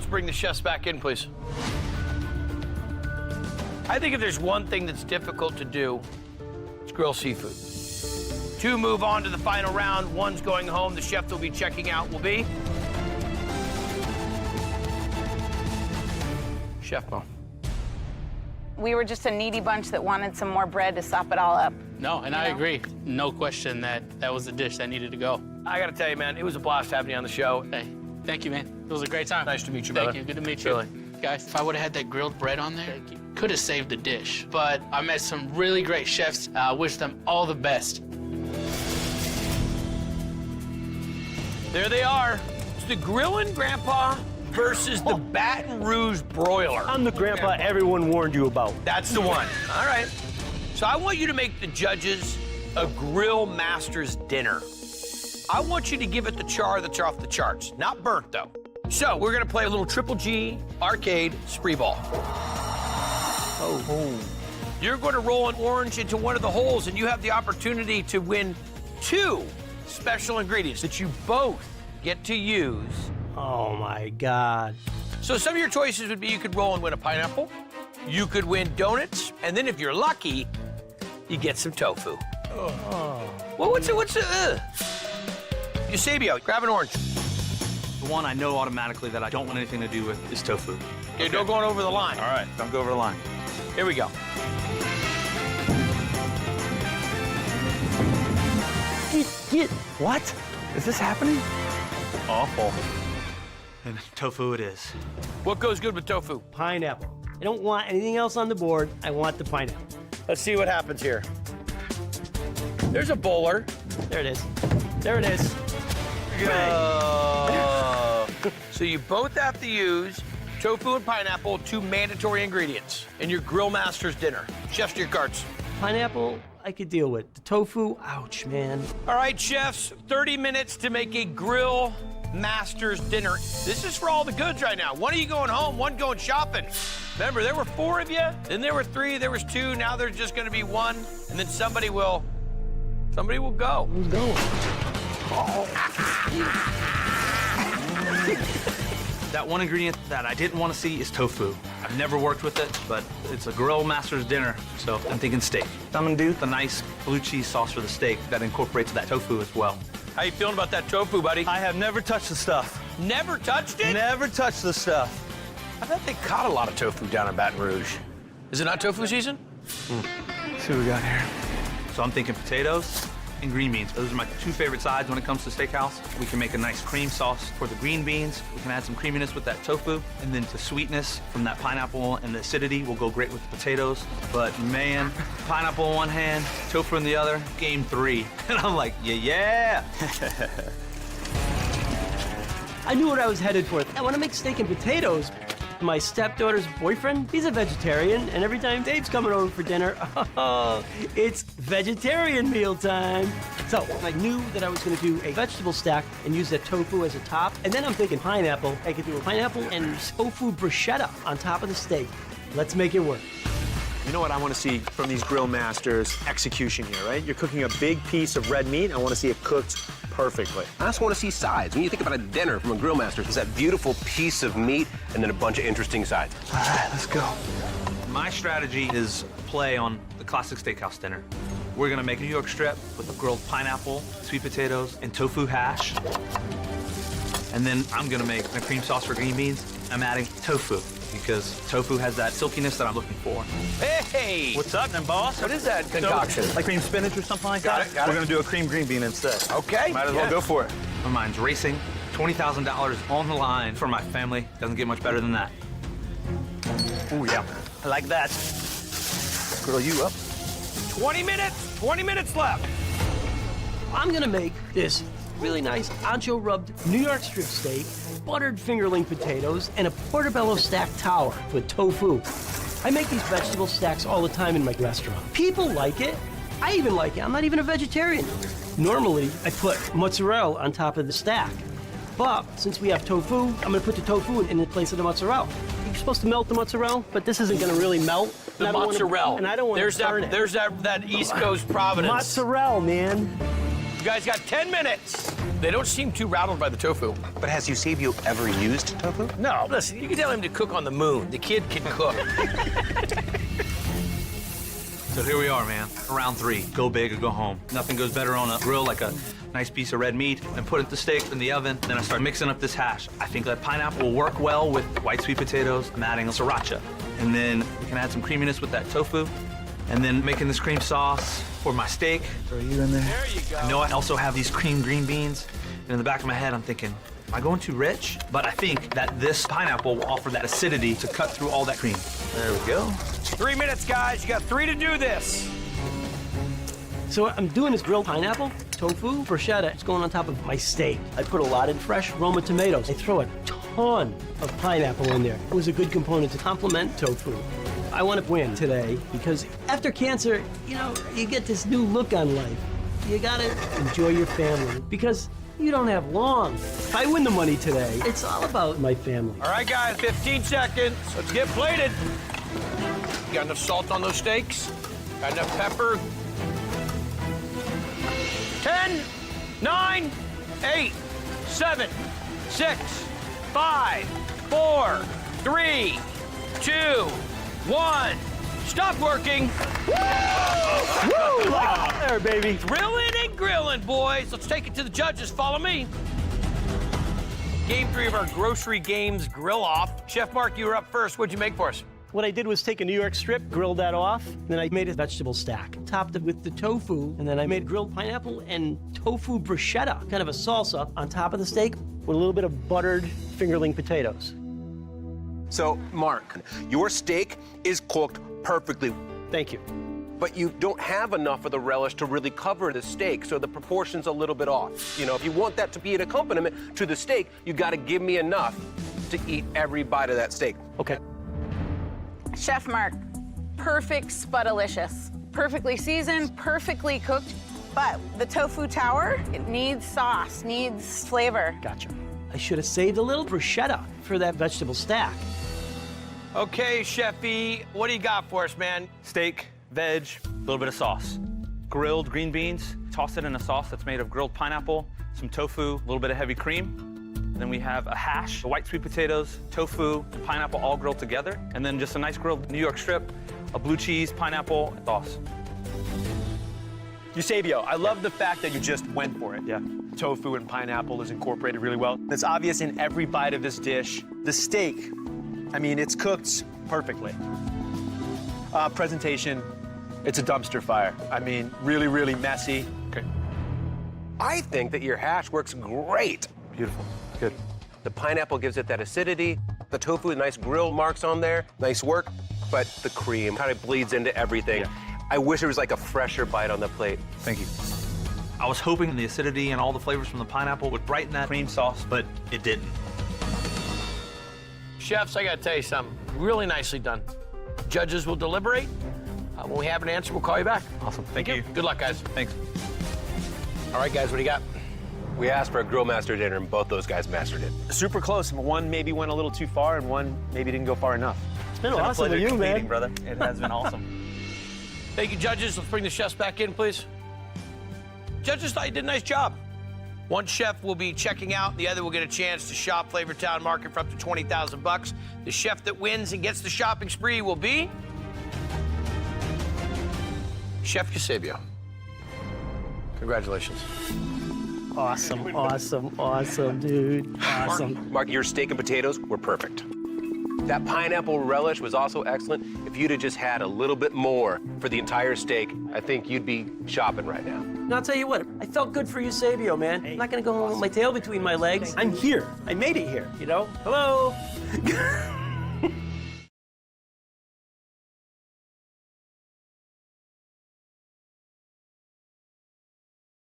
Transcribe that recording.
bring the chefs back in, please. I think if there's one thing that's difficult to do, it's grill seafood. 2 move on to the final round. 1's going home. The chef will be checking out will be Chef Mo. We were just a needy bunch that wanted some more bread to sop it all up. No, and I agree. No question that was the dish that needed to go. I gotta tell you, man, it was a blast having you on the show. Hey, thank you, man. It was a great time. Nice to meet you, brother. Thank you. Good to meet you. Really. Guys, if I would have had that grilled bread on there, could have saved the dish. But I met some really great chefs. I wish them all the best. There they are. It's the Grillin' Grandpa versus the Baton Rouge Broiler. I'm the grandpa everyone warned you about. That's the one. All right. So I want you to make the judges a Grill Masters dinner. I want you to give it the char that's off the charts. Not burnt, though. So we're going to play a little Triple G arcade spree ball. Oh. You're going to roll an orange into one of the holes, and you have the opportunity to win 2 special ingredients that you both get to use. Oh, my God. So some of your choices would be you could roll and win a pineapple, you could win donuts, and then if you're lucky, you get some tofu. Oh. Well, what's Eusebio, grab an orange. The one I know automatically that I don't want anything to do with is tofu. Okay, no going over the line. All right, don't go over the line. Here we go. What? Is this happening? Awful. And tofu it is. What goes good with tofu? Pineapple. I don't want anything else on the board. I want the pineapple. Let's see what happens here. There's a bowler. There it is. There it is. So you both have to use tofu and pineapple, 2 mandatory ingredients in your Grill Masters dinner. Chefs, to your cards. Pineapple, I could deal with. The tofu, ouch, man. All right, chefs, 30 minutes to make a Grill Masters dinner. This is for all the goods right now. One of you going home, one going shopping. Remember, there were 4 of you, then there were 3, there was 2, now there's just gonna be 1, and then somebody will go. Who's going? That one ingredient that I didn't want to see is tofu. I've never worked with it, but it's a Grill Masters dinner, so I'm thinking steak. I'm gonna do the nice blue cheese sauce for the steak that incorporates that tofu as well. How you feeling about that tofu, buddy? I have never touched the stuff. Never touched it? Never touched the stuff. I bet they caught a lot of tofu down in Baton Rouge. Is it not tofu season? Let's see what we got here. So I'm thinking potatoes and green beans. Those are my 2 favorite sides when it comes to steakhouse. We can make a nice cream sauce for the green beans. We can add some creaminess with that tofu, and then the sweetness from that pineapple and the acidity will go great with the potatoes. But man, pineapple in one hand, tofu in the other, game 3. And I'm like, yeah. I knew what I was headed for. I want to make steak and potatoes. My stepdaughter's boyfriend, he's a vegetarian, and every time Dave's coming over for dinner, it's vegetarian meal time. So I knew that I was going to do a vegetable stack and use that tofu as a top. And then I'm thinking pineapple. I could do a pineapple and tofu bruschetta on top of the steak. Let's make it work. You know what I want to see from these Grill Masters? Execution here, right? You're cooking a big piece of red meat. I want to see it cooked perfectly. I also want to see sides. When you think about a dinner from a Grill Masters, it's that beautiful piece of meat and then a bunch of interesting sides. All right, let's go. My strategy is play on the classic steakhouse dinner. We're gonna make a New York strip with a grilled pineapple, sweet potatoes, and tofu hash. And then I'm gonna make a cream sauce for green beans. I'm adding tofu because tofu has that silkiness that I'm looking for. Hey! What's up, then, boss? What is that concoction? Like cream spinach or something like that? Got it. We're gonna do a cream green bean instead. Okay. Might as well go for it. My mind's racing. $20,000 on the line for my family. Doesn't get much better than that. Oh yeah, I like that. Grill you up. 20 minutes left. I'm gonna make this really nice ancho rubbed New York strip steak, buttered fingerling potatoes, and a portobello stacked tower with tofu. I make these vegetable stacks all the time in my restaurant. People like it. I even like it. I'm not even a vegetarian. Normally, I put mozzarella on top of the stack. But since we have tofu, I'm gonna put the tofu in the place of the mozzarella. You're supposed to melt the mozzarella, but this isn't gonna really melt. The mozzarella. And I don't want to burn it. There's that East Coast Providence. Mozzarella, man. You guys got 10 minutes. They don't seem too rattled by the tofu. But has Eusebio ever used tofu? No, listen, you can tell him to cook on the moon. The kid can cook. So here we are, man. Round 3. Go big or go home. Nothing goes better on a grill like a nice piece of red meat. And put the steak in the oven. Then I start mixing up this hash. I think that pineapple will work well with white sweet potatoes. I'm adding a sriracha. And then we can add some creaminess with that tofu. And then making this cream sauce for my steak. Throw you in there. There you go. I know I also have these cream green beans. And in the back of my head, I'm thinking, am I going too rich? But I think that this pineapple will offer that acidity to cut through all that cream. There we go. 3 minutes, guys. You got 3 to do this. So I'm doing this grilled pineapple, tofu, bruschetta. It's going on top of my steak. I put a lot in fresh Roma tomatoes. I throw a ton of pineapple in there. It was a good component to complement tofu. I want to win today because after cancer, you know, you get this new look on life. You gotta enjoy your family because you don't have long. If I win the money today, it's all about my family. All right, guys, 15 seconds. Let's get plated. You got enough salt on those steaks? Got enough pepper? 10, 9, 8, 7, 6, 5, 4, 3, 2, 1. Stop working. There, baby. Grilling and grilling, boys. Let's take it to the judges. Follow me. Game 3 of our Grocery Games Grill Off. Chef Mark, you were up first. What'd you make for us? What I did was take a New York strip, grilled that off, then I made a vegetable stack. Topped it with the tofu, and then I made grilled pineapple and tofu bruschetta, kind of a salsa on top of the steak with a little bit of buttered fingerling potatoes. So, Mark, your steak is cooked perfectly, Thank you. but you don't have enough of the relish to really cover the steak, so the proportion's a little bit off. You know, if you want that to be an accompaniment to the steak, you gotta give me enough to eat every bite of that steak. Okay. Chef Mark, perfect spudalicious. Perfectly seasoned, perfectly cooked, but the tofu tower, it needs sauce, needs flavor. Gotcha. I should have saved a little bruschetta for that vegetable stack. Okay, Chefy, what do you got for us, man? Steak, veg, a little bit of sauce. Grilled green beans, toss it in a sauce that's made of grilled pineapple, some tofu, a little bit of heavy cream. And then we have a hash, white sweet potatoes, tofu, and pineapple all grilled together. And then just a nice grilled New York strip, a blue cheese, pineapple, and sauce. Eusebio, I love the fact that you just went for it. Yeah. Tofu and pineapple is incorporated really well. It's obvious in every bite of this dish. The steak, I mean, it's cooked perfectly. Presentation, it's a dumpster fire. I mean, really, really messy. Okay. I think that your hash works great. Beautiful. Good. The pineapple gives it that acidity. The tofu, nice grill marks on there. Nice work. But the cream kind of bleeds into everything. Yeah. I wish there was like a fresher bite on the plate. Thank you. I was hoping the acidity and all the flavors from the pineapple would brighten that cream sauce, but it didn't. Chefs, I gotta tell you something. Really nicely done. Judges will deliberate. When we have an answer, we'll call you back. Awesome. Thank you. Good luck, guys. Thanks. All right, guys, what do you got? We asked for a grill master dinner, and both those guys mastered it. Super close. One maybe went a little too far, and one maybe didn't go far enough. It's been awesome with you, man. Brother. It has been awesome. Thank you, judges. Let's bring the chefs back in, please. Judges thought you did a nice job. One chef will be checking out, the other will get a chance to shop Flavortown Market for up to $20,000. The chef that wins and gets the shopping spree will be Chef Eusebio. Congratulations. Awesome, awesome, awesome, dude. Awesome. Mark, your steak and potatoes were perfect. That pineapple relish was also excellent. If you'd have just had a little bit more for the entire steak, I think you'd be shopping right now. And I'll tell you what, I felt good for Eusebio, man. I'm not gonna go home with my tail between my legs. I'm here. I made it here, you know? Hello?